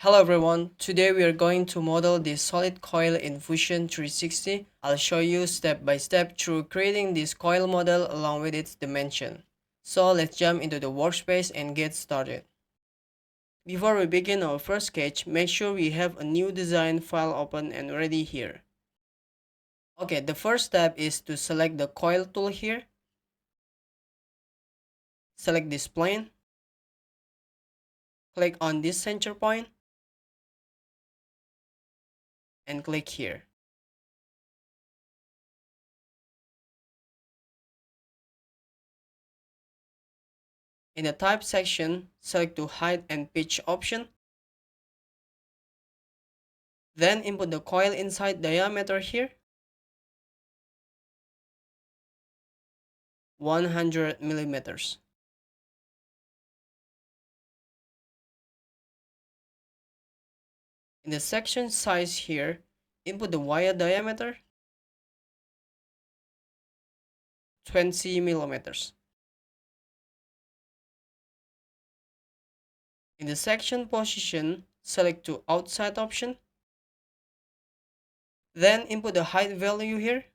Hello everyone, today we are going to model this solid coil in Fusion 360. I'll show you step by step through creating this coil model along with its dimension. So let's jump into the workspace and get started. Before we begin our first sketch, make sure we have a new design file open and ready here. Okay, the first step is to select the coil tool here. Select this plane. Click on this center point and click here. In the type section, select the height and pitch option. Then input the coil inside diameter here, 100 millimeters. In the section size here, input the wire diameter, 20 millimeters. In the section position, select the outside option. Then input the height value here,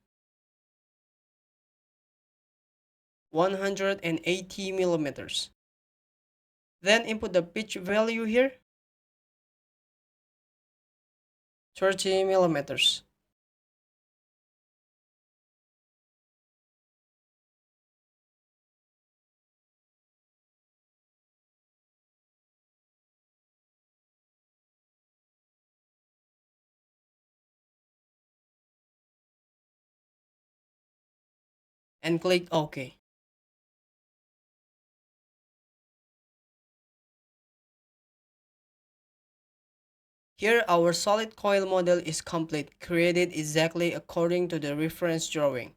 180 millimeters. Then input the pitch value here, 30 millimeters. And click OK. Here our solid coil model is complete, created exactly according to the reference drawing.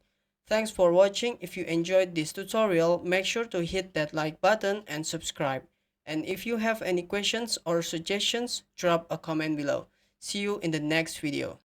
Thanks for watching. If you enjoyed this tutorial, make sure to hit that like button and subscribe. And if you have any questions or suggestions, drop a comment below. See you in the next video.